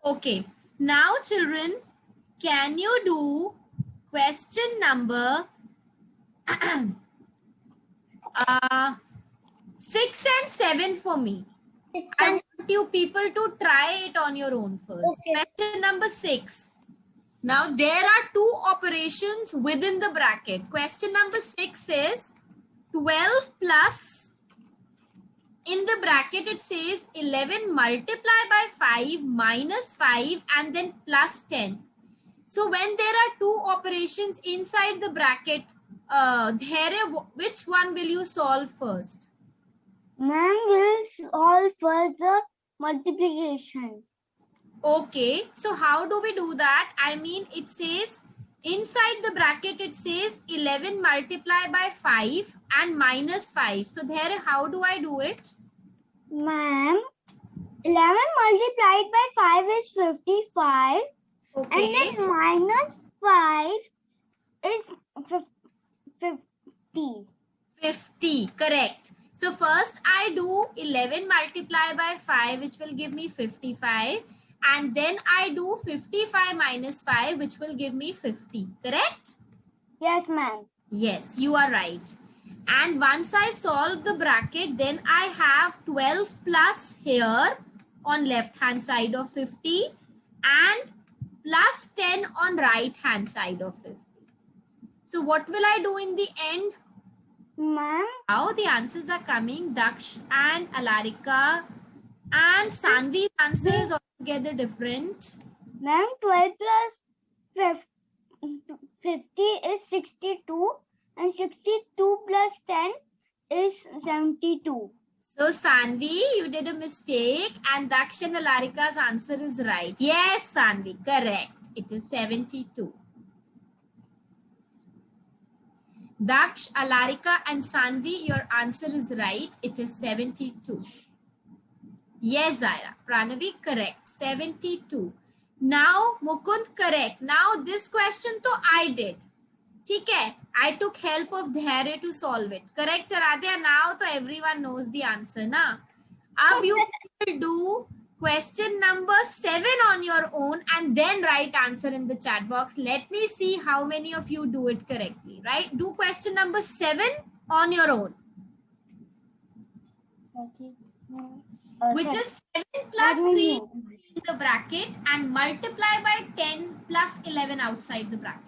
Okay. Now, children, can you do question number 6 and 7 for me? I want you people to try it on your own first. Okay. Question number 6. Now, there are two operations within the bracket. Question number 6 is 12 plus, in the bracket it says 11 multiplied by 5 minus 5 and then plus 10. So when there are two operations inside the bracket, which one will you solve first? Ma'am will solve first the multiplication. Okay, so how do we do that? I mean, it says inside the bracket it says 11 multiplied by 5 and minus 5. So there, how do I do it? Ma'am, 11 multiplied by 5 is 55. Okay. And then minus 5 is 50. 50, correct. So first I do 11 multiplied by 5, which will give me 55. And then I do 55 minus 5, which will give me 50, correct? Yes, ma'am. Yes, you are right. And once I solve the bracket, then I have 12 plus here on left hand side of 50 and plus 10 on right hand side of 50. So what will I do in the end? Ma'am, Now the answers are coming. Daksh and Alarika and Sanvi's answer is altogether different. ma'am, 12 plus 50 is 62 and 62 plus 10 is 72. So Sanvi, you did a mistake and Daksh and Alarika's answer is right. Yes, Sanvi, correct. It is 72. Daksh, Alarika and Sanvi, your answer is right. It is 72. Yes, Zaira. Pranavi, correct. 72. Now, Mukund, correct. Now, this question to I did. Okay, I took help of Dhairya to solve it. Correct, Aradhya? Now, to everyone knows the answer, na? Ab you will do question number 7 on your own and then write answer in the chat box. Let me see how many of you do it correctly, right? Do question number 7 on your own. Which is 7 plus 3 in the bracket and multiply by 10 plus 11 outside the bracket.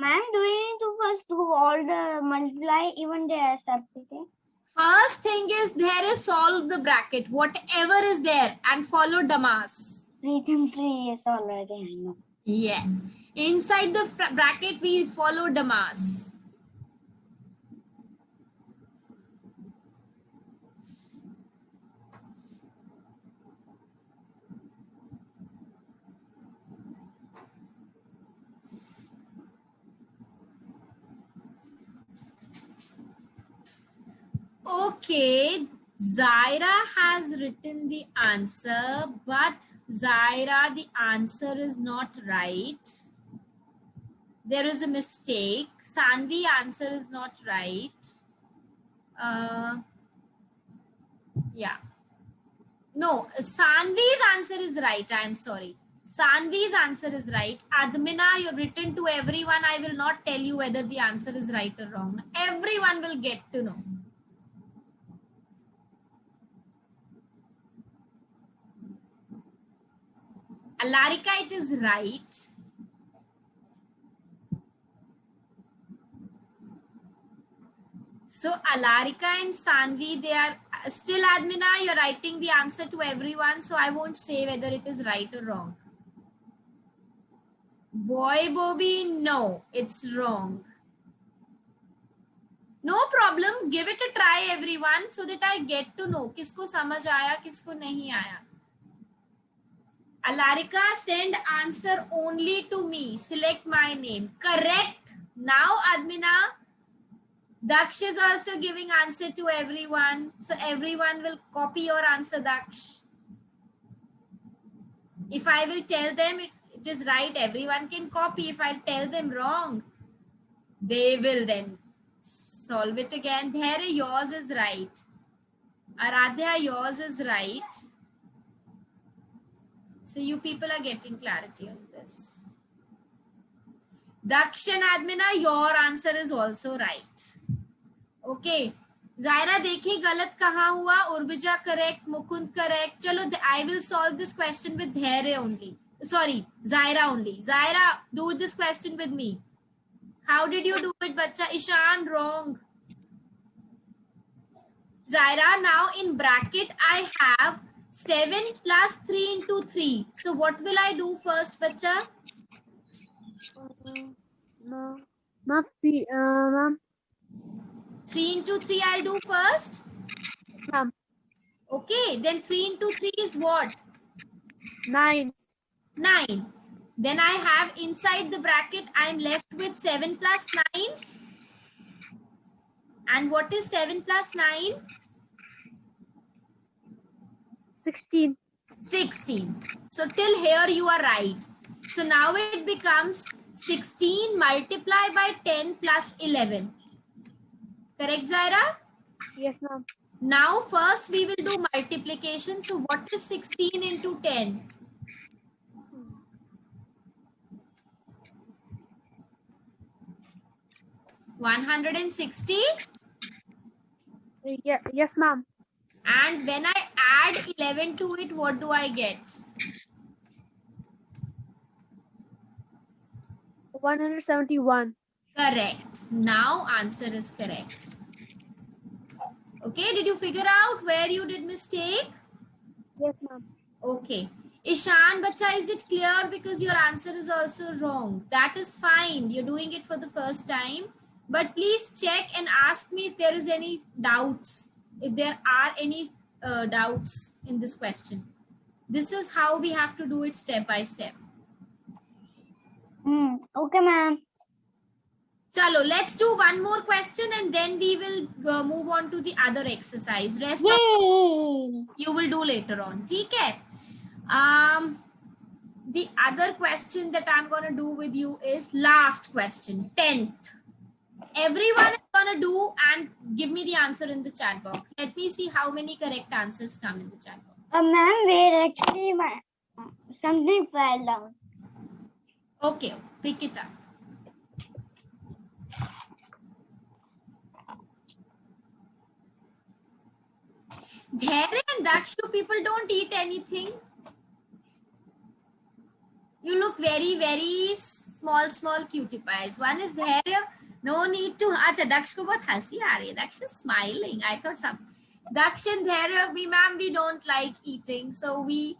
Ma'am, do we need to first do all the multiply even they are separating? First thing is there is solve the bracket, whatever is there, and follow Damas. 3 times 3 is already, I know. Yes. Inside the bracket, we follow Damas. Okay, Zaira has written the answer, but Zaira, the answer is not right. There is a mistake. Sanvi answer is not right. Yeah. No, Sanvi's answer is right. I'm sorry. Sanvi's answer is right. Admina, you've written to everyone. I will not tell you whether the answer is right or wrong. Everyone will get to know. Alarika, it is right. So Alarika and Sanvi, they are still Admina, you're writing the answer to everyone. So I won't say whether it is right or wrong. Boy Bobby, no, it's wrong. No problem. Give it a try, everyone, so that I get to know kisko samajh aaya, kisko nahi aaya. Alarika, send answer only to me. Select my name. Correct. Now, Admina, Daksh is also giving answer to everyone. So everyone will copy your answer, Daksh. If I will tell them it is right, everyone can copy. If I tell them wrong, they will then solve it again. There, yours is right. Aradhya, yours is right. So you people are getting clarity on this. Dakshan Admina, your answer is also right. Okay. Zaira, देखिए गलत कहाँ हुआ? Urbija correct, Mukund correct. चलो, I will solve this question with Dhairya only. Sorry, Zaira only. Zaira, do this question with me. How did you do it, bacha? Ishan, wrong. Zaira, now in bracket, I have 7 plus 3 into 3. So what will I do first, bacha? Ma'am, 3 into 3 I'll do first. Ma'am. Okay, then 3 into 3 is what? 9. 9. Then I have inside the bracket, I'm left with 7 plus 9. And what is 7 plus 9? 16. 16. So till here you are right. So now it becomes 16 multiplied by 10 plus 11. Correct, Zaira? Yes, ma'am. Now first we will do multiplication. So what is 16 into 10? 160. Yes, ma'am. And when I add 11 to it, what do I get? 171. Correct. Now answer is correct. Okay, did you figure out where you did mistake? Yes, ma'am. Okay. Ishan, bacha, is it clear? Because your answer is also wrong. That is fine. You're doing it for the first time. But please check and ask me if there is any doubts. If there are any doubts in this question. This is how we have to do it step by step. Okay, ma'am. Chalo, let's do one more question and then we will move on to the other exercise. Rest of you will do later on. Okay. The other question that I'm going to do with you is last question, 10th. Everyone is going to do and give me the answer in the chat box. Let me see how many correct answers come in the chat box. Ma'am, wait, actually, something fell down. Okay, pick it up. Dhairya and Dakshu, people don't eat anything. You look very, very small cutie pies. One is Dhairya. No need to. Acha, Daksh ko bahut hansi aa rahi hai. Daksh is smiling. I thought some. Daksh and Dhairya, we don't like eating. So we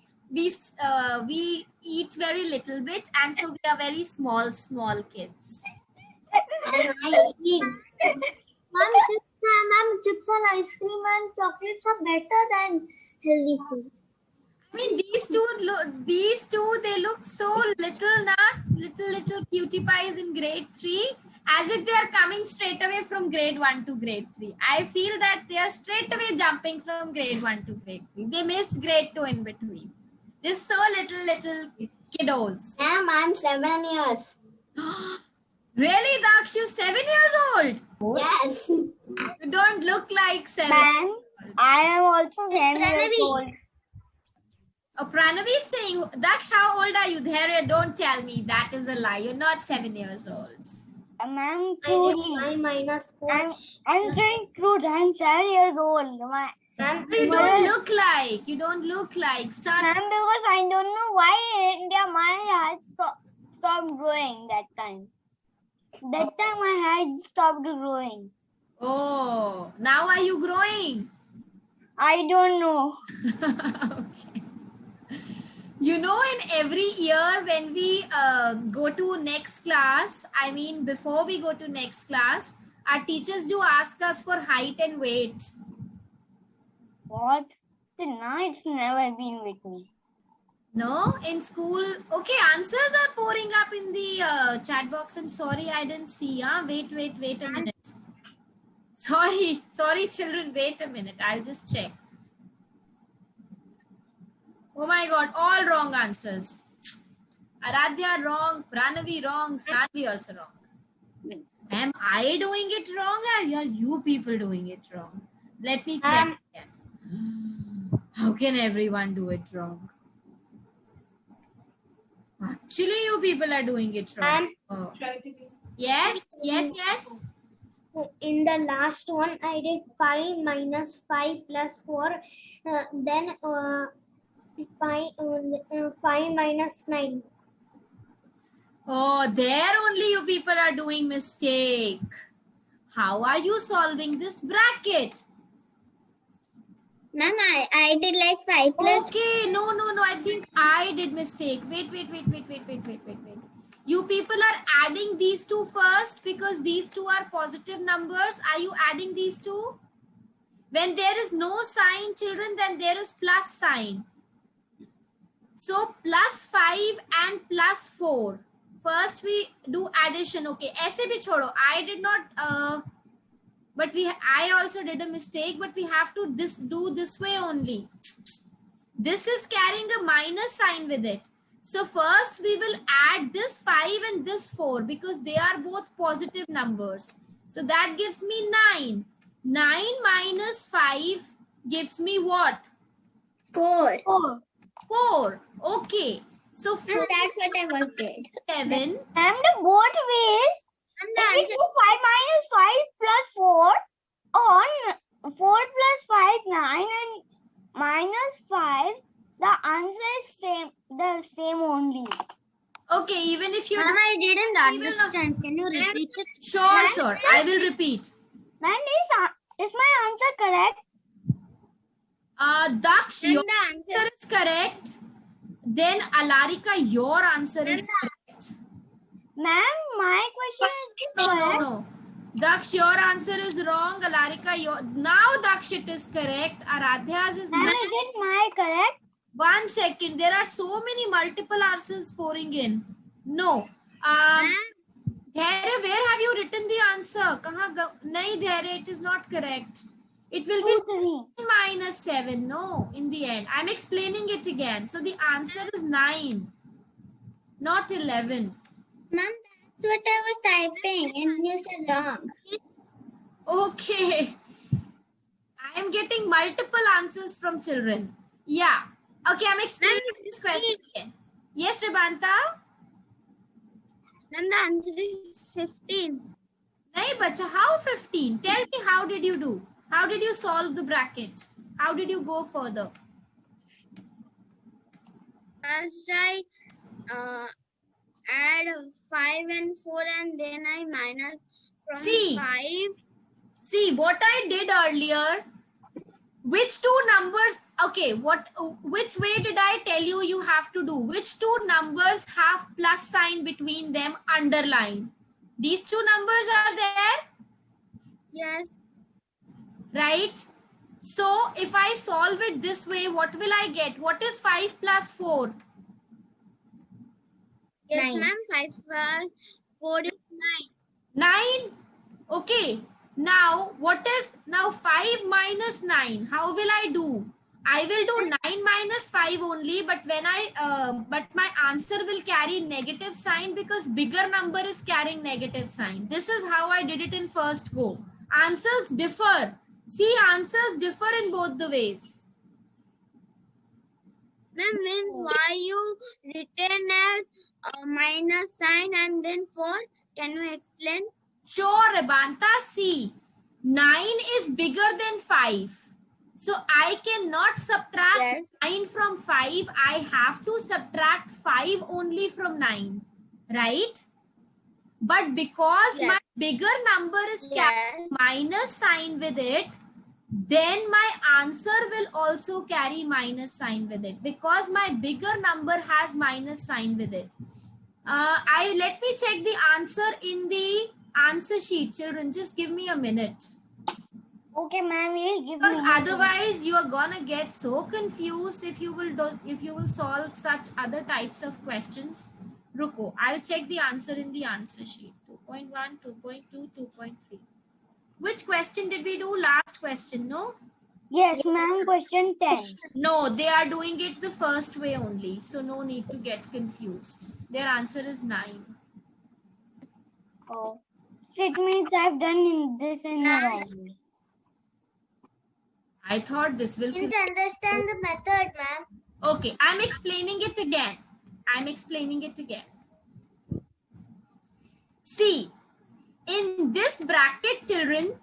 eat very little bit, and so we are very small kids. Ma'am, chips and ice cream and chocolates are better than healthy food. I mean, these two, they look so little, little cutie pies in grade 3, as if they are coming straight away from grade 1 to grade 3. I feel that they are straight away jumping from grade 1 to grade 3. They missed grade 2 in between. They're so little kiddos. Ma'am, I'm 7 years. Really, Daksh, you're 7 years old? Yes. You don't look like 7. Ma'am, I am also 7 years old. Oh, Pranavi is saying, Daksh, how old are you? There, don't tell me. That is a lie. You're not 7 years old. Ma'am, crudely. I'm saying crude. I'm 7 years old. You don't look like. You don't look like. Start. Ma'am, because I don't know why in India my hair stopped growing that time. That time my hair stopped growing. Oh, now are you growing? I don't know. Okay. You know, in every year when we go to next class, I mean, before we go to next class, our teachers do ask us for height and weight. What? No, it's never been with me. No, in school. Okay, answers are pouring up in the chat box. I'm sorry, I didn't see. Wait a minute. Sorry, children. Wait a minute. I'll just check. Oh my God, all wrong answers. Aradhya wrong, Pranavi wrong, Sanvi also wrong. Am I doing it wrong or are you people doing it wrong? Let me check again. How can everyone do it wrong? Actually, you people are doing it wrong. Oh. Yes, yes, yes. In the last one, I did 5 minus 5 plus 4. Then 5 minus 9. Oh, there only you people are doing mistake. How are you solving this bracket? Ma'am, I did like 5 plus. Okay, no. I think I did mistake. Wait. You people are adding these two first because these two are positive numbers. Are you adding these two? When there is no sign, children, then there is plus sign. So plus 5 and plus 4. First we do addition. Okay, ऐसे भी छोड़ो. I did not. But I also did a mistake. But we have to do this way only. This is carrying a minus sign with it. So first we will add this 5 and this 4 because they are both positive numbers. So that gives me 9. 9 minus 5 gives me what? 4. 4. Okay. So 4. That's what I was did. 7. And the both ways. And the answer 5 minus 5 plus 4 on 4 plus 5 9 and minus 5. The answer is the same only. Okay, even if you... Ma'am, I didn't understand. Can you repeat it? Sure. I will repeat. Ma'am, is my answer correct? Daksh, your answer is correct. Then Alarika, your answer is correct. Ma'am, my question is correct. No. Daksh, your answer is wrong. Alarika, now Daksh, it is correct. Aradhya's is Ma'am, not. is it my correct? 1 second. There are so many multiple answers pouring in. No. Dheere, where have you written the answer? Nahi, Dheere, it is not correct. It will be 16 minus 7. No, in the end. I'm explaining it again. So the answer is 9, not 11. Ma'am, that's what I was typing and you said wrong. Okay. I am getting multiple answers from children. Yeah. Okay, I'm explaining this question again. Yes, Rebanta? Ma'am, the answer is 15. Nahi, bacha, how 15? Tell me, how did you do? How did you solve the bracket? How did you go further? First, I add 5 and 4 and then I minus from 5. See, what I did earlier, which two numbers, okay, which way did I tell you have to do? Which two numbers have plus sign between them, underline? These two numbers are there? Yes. Right? So, if I solve it this way, what will I get? What is 5 plus 4? Yes, ma'am. 5 plus 4 is 9. 9? Okay. Now, now 5 minus 9? How will I do? I will do 9 minus 5 only, but but my answer will carry negative sign because bigger number is carrying negative sign. This is how I did it in first go. Answers differ. See, answers differ in both the ways. Ma'am, means why you written as minus sign and then 4? Can you explain? Sure, Rebanta. See, 9 is bigger than 5. So I cannot subtract 9 from 5. I have to subtract 5 only from 9. Right? But because my bigger number is carrying minus sign with it, then my answer will also carry minus sign with it because my bigger number has minus sign with it. Let me check the answer in the answer sheet, children. Just give me a minute. Okay, ma'am. Because otherwise, you are gonna get so confused if you will solve such other types of questions. Ruko, I'll check the answer in the answer sheet. 2.1, 2.2, 2.3. Which question did we do? Last question, no? Yes, ma'am. Question 10. No, they are doing it the first way only. So no need to get confused. Their answer is 9. Oh. It means I've done this in the wrong way. I thought this will... Didn't understand the method, ma'am. Okay, I'm explaining it again. See, in this bracket, children,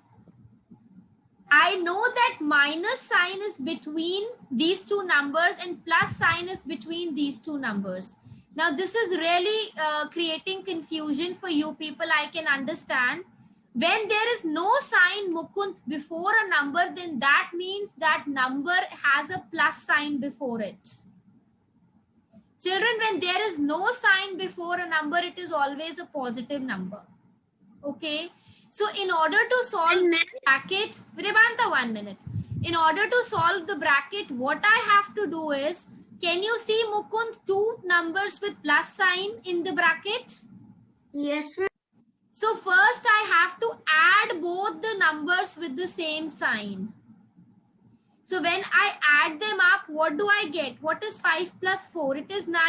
I know that minus sign is between these two numbers and plus sign is between these two numbers. Now, this is really creating confusion for you people. I can understand. When there is no sign Mukund before a number, then that means that number has a plus sign before it. Children, when there is no sign before a number, it is always a positive number. Okay. So in order to solve the bracket, Virabanta, 1 minute. In order to solve the bracket, what I have to do is, can you see Mukund 2 numbers with plus sign in the bracket? Yes, ma'am. So first I have to add both the numbers with the same sign. So when I add them up, what do I get? What is 5 plus 4? It is 9.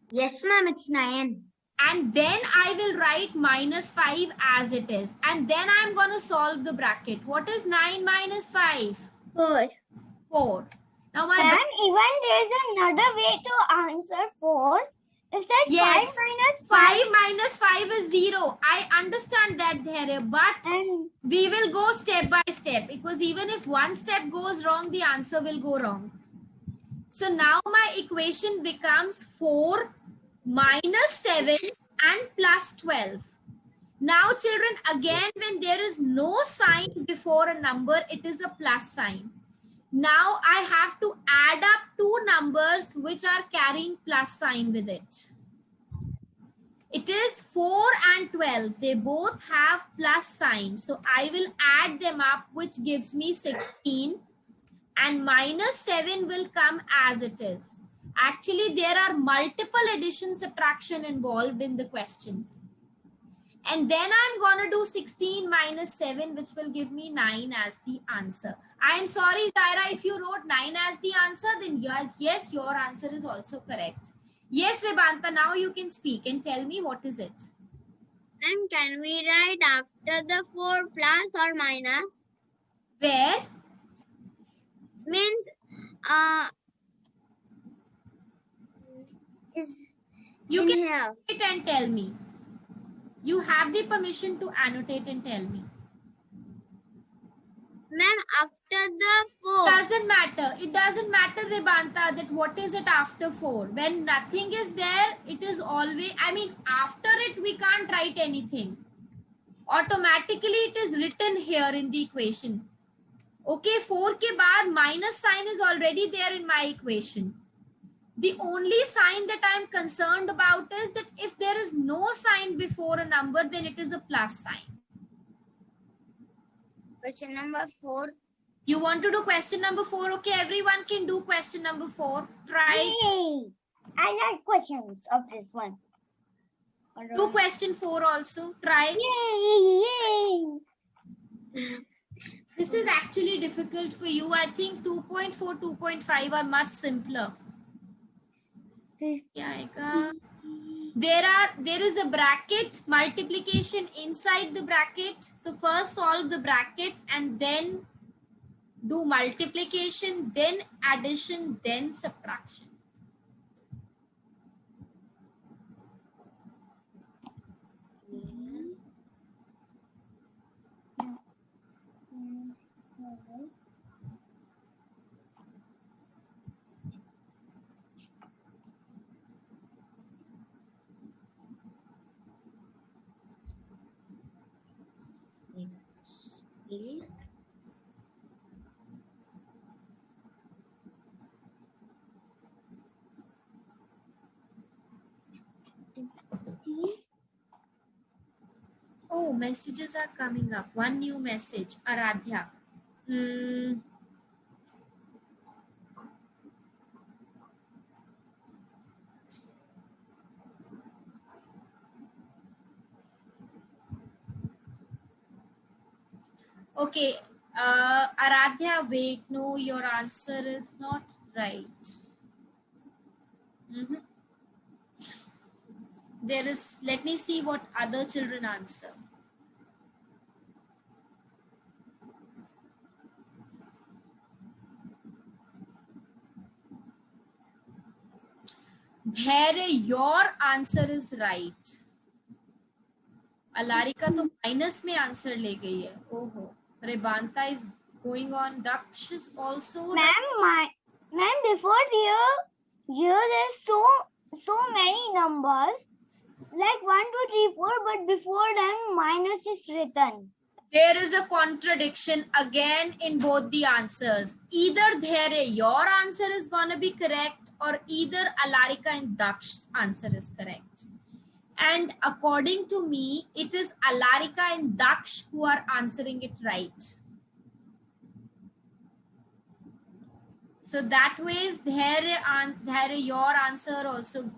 Yes, ma'am. It's 9. And then I will write minus 5 as it is. And then I'm going to solve the bracket. What is 9 minus 5? 4. 4. Now my... And even there's another way to answer 4. Is that Yes. 5 minus 5 minus 5 is 0. I understand that there, but and we will go step by step, because even if one step goes wrong, the answer will go wrong. So now my equation becomes 4 minus 7 and plus 12. Now children, again, when there is no sign before a number, it is a plus sign. Now I have to add up two numbers which are carrying plus sign with it. It is 4 and 12. They both have plus sign. So I will add them up, which gives me 16. And minus 7 will come as it is. Actually, there are multiple addition subtraction involved in the question. And then I'm going to do 16 minus 7, which will give me 9 as the answer. I am sorry, Zaira, if you wrote 9 as the answer, then yes, your answer is also correct. Yes, Rebanta, now you can speak and tell me what is it. And can we write after the 4 plus or minus? Where? Means, is You in can here. write it and tell me. You have the permission to annotate and tell me. Ma'am, after the 4. Doesn't matter. It doesn't matter, Rebanta, that what is it after 4. When nothing is there, it is always, I mean, after it, we can't write anything. Automatically, it is written here in the equation. Okay, 4 ke baad minus sign is already there in my equation. The only sign that I'm concerned about is that if there is no sign before a number, then it is a plus sign. Question number 4. You want to do question number 4? Okay, everyone can do question number 4. Try. yay! I like questions of this one. Do question 4 also. Try. Yay! This is actually difficult for you. I think 2.4, 2.5 are much simpler. There is a bracket, multiplication inside the bracket. So first solve the bracket and then do multiplication, then addition, then subtraction. Oh, messages are coming up. One new message, Aradhya. Okay, Aradhya, wait, no, your answer is not right. There is, let me see what other children answer. There, your answer is right. Alarika to minus में answer ले गई है. ओहो. Rebanta is going on. Daksh is also. Ma'am, before there's so many numbers, like 1, 2, 3, 4, but before them minus is written. There is a contradiction again in both the answers. Either there your answer is gonna be correct, or either Alarika and Daksh's answer is correct. And according to me, it is Alarika and Daksh who are answering it right. So that way, your answer also,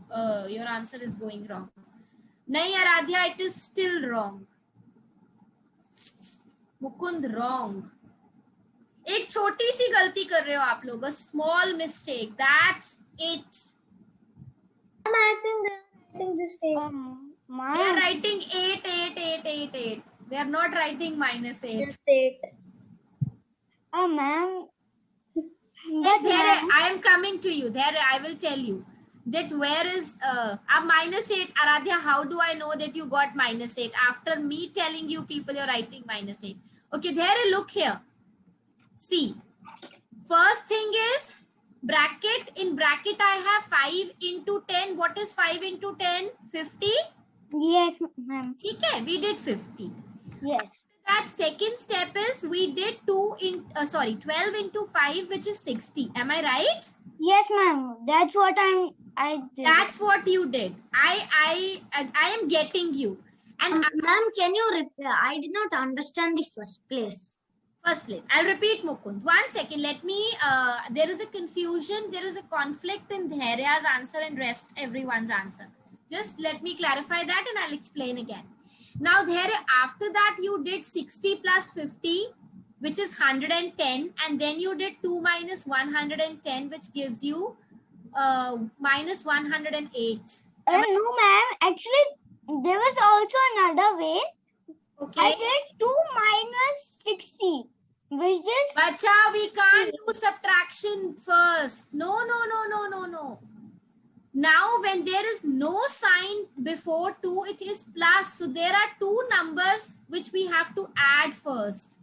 your answer is going wrong. Nahi Aradhya, it is still wrong. Mukund, wrong. एक छोटी सी गलती कर रहे हो आप लोग, a small mistake. That's it. I think they're writing this thing. They are writing 8, 8, 8, 8, 8. They are not writing minus 8. Just 8. Ma'am. Yes, there I am coming to you. There I will tell you that where is minus 8. Aradhya, how do I know that you got minus 8? After me telling you people you're writing minus 8. Okay, there, look here. See, first thing is bracket. In bracket I have 5 into 10. What is 5 into 10? 50? Yes, ma'am. Okay, we did 50. Yes. That second step is we did 12 into 5, which is 60. Am I right? Yes, ma'am. That's what I did. That's what you did. I am getting you. And ma'am, can you repeat? I did not understand the first place. First place. I'll repeat, Mukund. 1 second. Let me, there is a confusion. There is a conflict in Dhairya's answer and rest everyone's answer. Just let me clarify that and I'll explain again. Now, there, after that, you did 60 plus 50, which is 110. And then you did 2 minus 110, which gives you minus 108. No, ma'am. Actually, there was also another way. Okay. I did 2 minus 60, which is... Bacha, we can't do subtraction first. No. Now, when there is no sign before 2, it is plus. So, there are 2 numbers which we have to add first.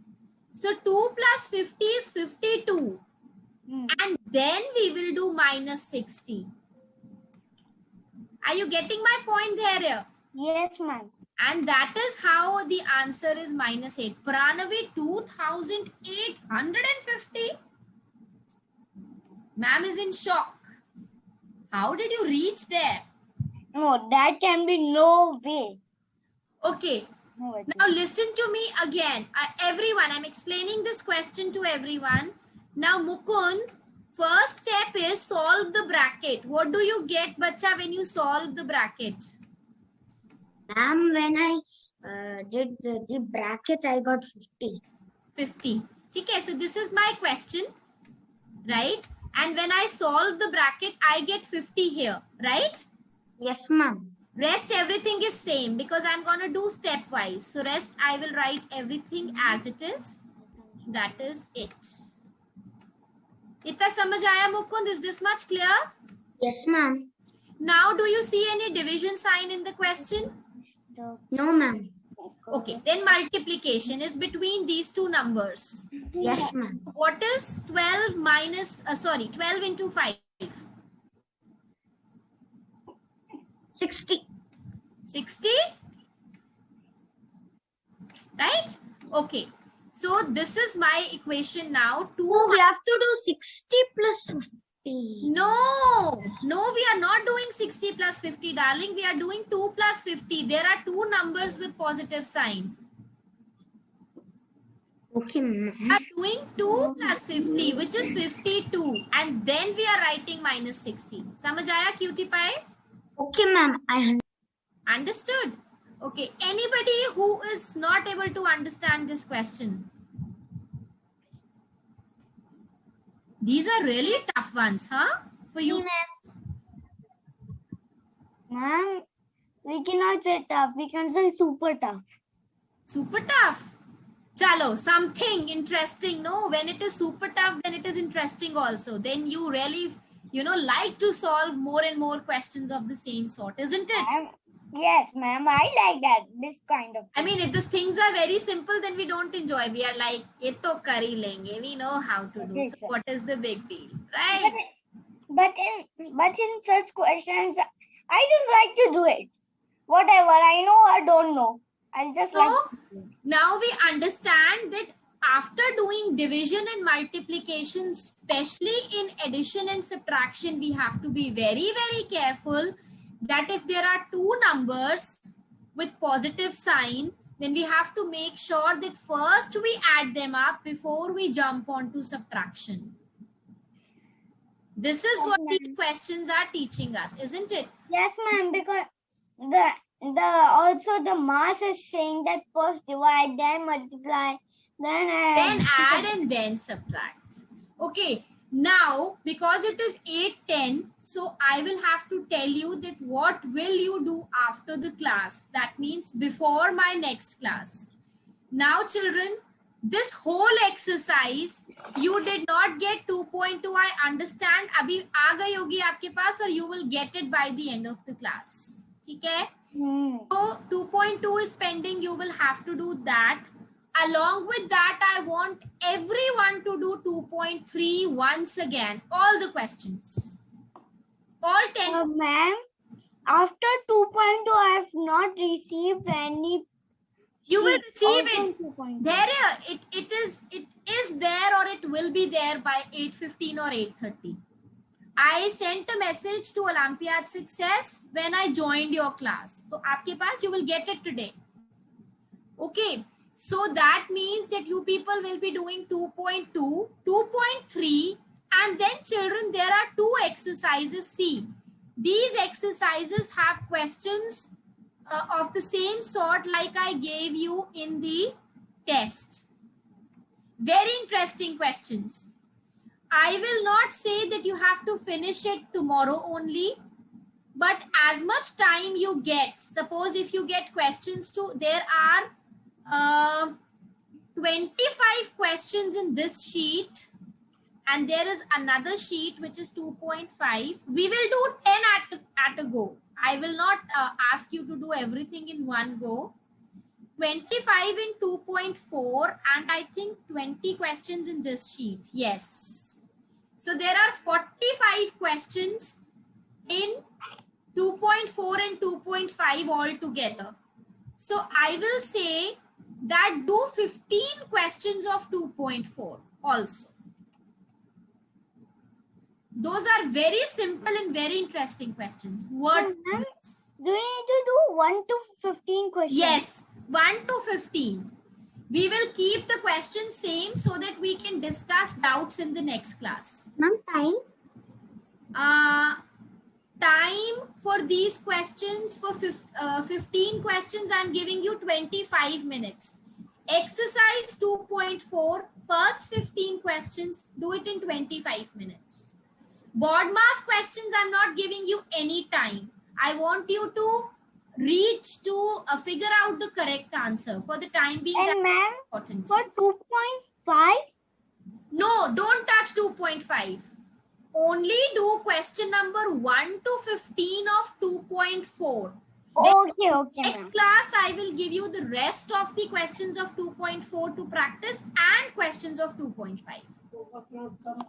So, 2 plus 50 is 52. And then we will do minus 60. Are you getting my point there? Yes, ma'am. And that is how the answer is minus 8. Pranavi, 2,850? Ma'am is in shock. How did you reach there? No, that can be no way. Okay. No, now listen to me again. Everyone, I'm explaining this question to everyone. Now Mukund, first step is solve the bracket. What do you get, bacha, when you solve the bracket? Ma'am, when I did the bracket, I got 50. 50. Okay, so this is my question, right? And when I solve the bracket, I get 50 here, right? Yes, ma'am. Rest everything is same because I'm going to do stepwise. So rest, I will write everything as it is. That is it. Itna samajh aaya, Mukund? Is this much clear? Yes, ma'am. Now, do you see any division sign in the question? No, ma'am. Okay, then multiplication is between these two numbers. Yes, ma'am. What is 12 minus, 12 into 5? 60. 60? Right? Okay. So this is my equation now. Oh, we have to do 60 plus 50. No, we are not doing 60 plus 50, darling. We are doing 2 plus 50. There are 2 numbers with positive sign. Okay, ma'am. We are doing 2 plus 50, which is 52. And then we are writing minus 60. Samajh aaya, cutie pie? Okay, ma'am. I understood. Okay. Anybody who is not able to understand this question? These are really tough ones, huh? For you. Ma'am, we cannot say tough. We can say super tough. Super tough. Chalo, something interesting, no? When it is super tough, then it is interesting also. Then you really, like to solve more and more questions of the same sort, isn't it? Yes, ma'am. I like that. This kind of. I mean, if the things are very simple, then we don't enjoy. We are like, ye to kar hi lenge. We know how to do. So what is the big deal, right? But in such questions, I just like to do it. Whatever I know or don't know, I just like. Now we understand that after doing division and multiplication, especially in addition and subtraction, we have to be very, very careful that if there are two numbers with positive sign, then we have to make sure that first we add them up before we jump on to subtraction. This is what these questions are teaching us, isn't it? Yes, ma'am, because also the mass is saying that first divide, then multiply, then add and then subtract. Okay, now because it is 8:10, so I will have to tell you that what will you do after the class. That means before my next class. Now children, this whole exercise you did not get 2.2. I understand. Abhi aa gayi hogi aapke paas, or you will get it by the end of the class. Okay? So 2.2 is pending. You will have to do that. Along with that, I want everyone to do 2.3 once again. All the questions. All 10. Ma'am, after 2.2, I have not received any. You will receive it. There, it is there, or it will be there by 8:15 or 8:30. I sent a message to Olympiad Success when I joined your class. So, aapke paas, you will get it today. Okay. So that means that you people will be doing 2.2, 2.3, and then children, there are two exercises. See, these exercises have questions of the same sort like I gave you in the test. Very interesting questions. I will not say that you have to finish it tomorrow only, but as much time you get, suppose if you get questions too, there are 25 questions in this sheet, and there is another sheet which is 2.5. We will do 10 at a go. I will not ask you to do everything in one go. 25 in 2.4, and I think 20 questions in this sheet. Yes. So there are 45 questions in 2.4 and 2.5 all together. So I will say that do 15 questions of 2.4 also. Those are very simple and very interesting questions. What? Do we need to do 1 to 15 questions? Yes, 1 to 15. We will keep the questions same so that we can discuss doubts in the next class. Ma'am, time? Time for these questions, for 15 questions, I'm giving you 25 minutes. Exercise 2.4, first 15 questions, do it in 25 minutes. Board mass questions, I'm not giving you any time. I want you to reach to figure out the correct answer. For the time being, and ma'am, important. For 2.5? No, don't touch 2.5. Only do question number 1 to 15 of 2.4. Okay. Next class, I will give you the rest of the questions of 2.4 to practice and questions of 2.5.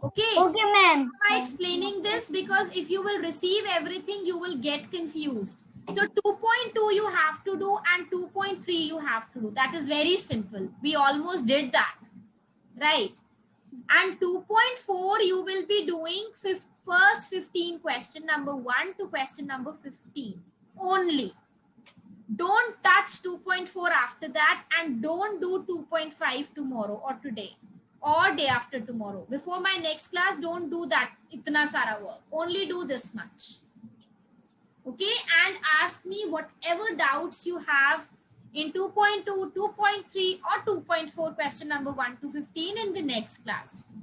Okay. Okay, ma'am. I'm explaining this because if you will receive everything, you will get confused. So 2.2 you have to do and 2.3 you have to do. That is very simple. We almost did that. Right. And 2.4 you will be doing first 15, question number 1 to question number 15 only. Don't touch 2.4 after that, and don't do 2.5 tomorrow or today or day after tomorrow. Before my next class, don't do that itna sara work. Only do this much. Okay, and ask me whatever doubts you have in 2.2, 2.3 or 2.4 question number 1 to 15 in the next class.